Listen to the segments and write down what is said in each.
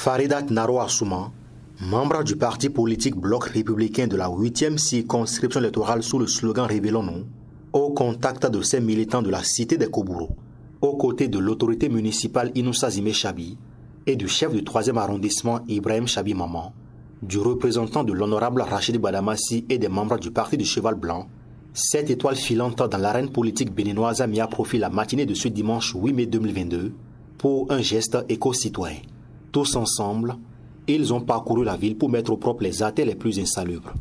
Faridat Naro Assouma, membre du parti politique Bloc républicain de la 8e circonscription électorale sous le slogan Révélons-nous, au contact de ces militants de la cité des Koburo, aux côtés de l'autorité municipale Inoussa Zimé Chabi et du chef du 3e arrondissement Ibrahim Chabi Maman, du représentant de l'honorable Rachid Badamassi et des membres du parti du Cheval Blanc, cette étoile filante dans l'arène politique béninoise a mis à profit la matinée de ce dimanche 8 mai 2022 pour un geste éco-citoyen. Tous ensemble, ils ont parcouru la ville pour mettre au propre les artères les plus insalubres.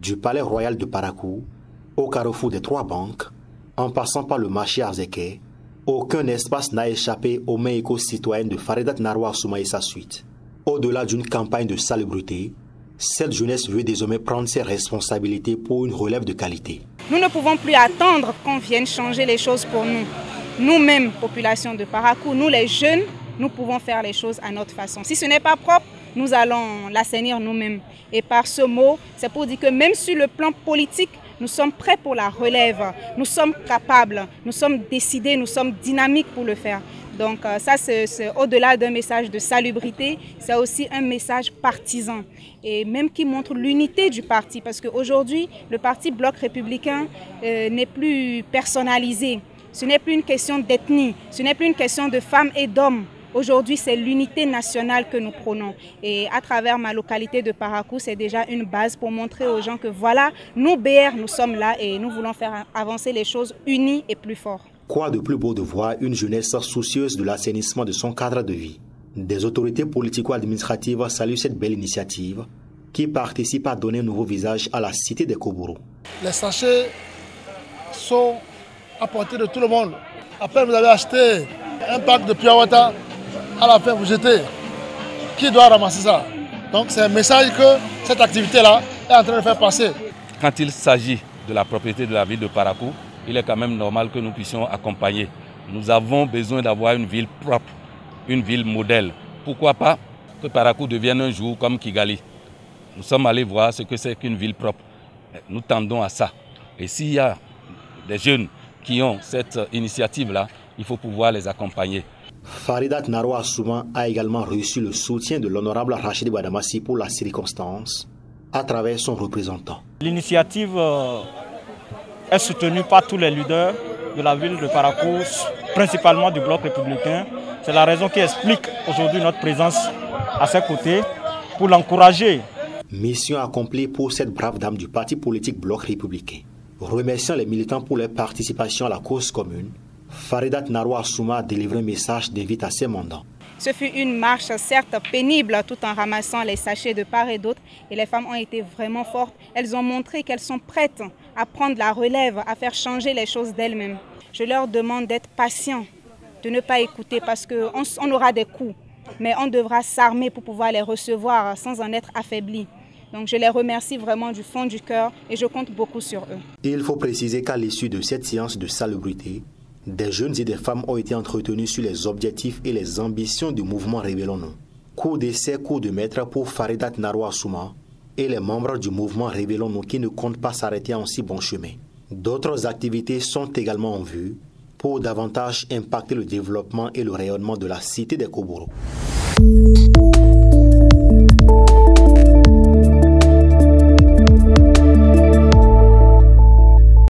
Du palais royal de Parakou au carrefour des 3 banques, en passant par le marché Arzeke, aucun espace n'a échappé aux mains éco-citoyennes de Faridat Naro Assouma et sa suite. Au-delà d'une campagne de salubrité, cette jeunesse veut désormais prendre ses responsabilités pour une relève de qualité. Nous ne pouvons plus attendre qu'on vienne changer les choses pour nous. Nous-mêmes, population de Parakou, nous les jeunes, nous pouvons faire les choses à notre façon. Si ce n'est pas propre, nous allons l'assainir nous-mêmes. Et par ce mot, c'est pour dire que même sur le plan politique, nous sommes prêts pour la relève. Nous sommes capables, nous sommes décidés, nous sommes dynamiques pour le faire. Donc ça, c'est au-delà d'un message de salubrité, c'est aussi un message partisan. Et même qui montre l'unité du parti. Parce qu'aujourd'hui, le parti Bloc républicain n'est plus personnalisé. Ce n'est plus une question d'ethnie, ce n'est plus une question de femmes et d'hommes. Aujourd'hui, c'est l'unité nationale que nous prônons. Et à travers ma localité de Parakou, c'est déjà une base pour montrer aux gens que voilà, nous, BR, nous sommes là et nous voulons faire avancer les choses unis et plus fort. Quoi de plus beau de voir une jeunesse soucieuse de l'assainissement de son cadre de vie. Des autorités politico-administratives saluent cette belle initiative qui participe à donner un nouveau visage à la cité des Koburo. Les sachets sont à portée de tout le monde. Après, vous avez acheté un pack de Pure Water. À la fin, vous jetez. Qui doit ramasser ça? Donc c'est un message que cette activité-là est en train de faire passer. Quand il s'agit de la propriété de la ville de Parakou, il est quand même normal que nous puissions accompagner. Nous avons besoin d'avoir une ville propre, une ville modèle. Pourquoi pas que Parakou devienne un jour comme Kigali? Nous sommes allés voir ce que c'est qu'une ville propre. Nous tendons à ça. Et s'il y a des jeunes qui ont cette initiative-là, il faut pouvoir les accompagner. Faridat Naro Assouma a également reçu le soutien de l'honorable Rachid Badamassi pour la circonstance, à travers son représentant. L'initiative est soutenue par tous les leaders de la ville de Parakou, principalement du Bloc républicain. C'est la raison qui explique aujourd'hui notre présence à ses côtés pour l'encourager. Mission accomplie pour cette brave dame du parti politique Bloc républicain. Remerciant les militants pour leur participation à la cause commune, Faridat Naro Assouma a délivré un message d'invite à ses mandants. Ce fut une marche certes pénible tout en ramassant les sachets de part et d'autre. Et les femmes ont été vraiment fortes. Elles ont montré qu'elles sont prêtes à prendre la relève, à faire changer les choses d'elles-mêmes. Je leur demande d'être patients, de ne pas écouter parce qu'on aura des coups. Mais on devra s'armer pour pouvoir les recevoir sans en être affaiblis. Donc je les remercie vraiment du fond du cœur et je compte beaucoup sur eux. Il faut préciser qu'à l'issue de cette séance de salubrité, des jeunes et des femmes ont été entretenus sur les objectifs et les ambitions du mouvement Révélons-nous. Cours d'essai, cours de maître pour Faridat Naro Assouma et les membres du mouvement Révélons-nous qui ne comptent pas s'arrêter en si bon chemin. D'autres activités sont également en vue pour davantage impacter le développement et le rayonnement de la cité des Koburo.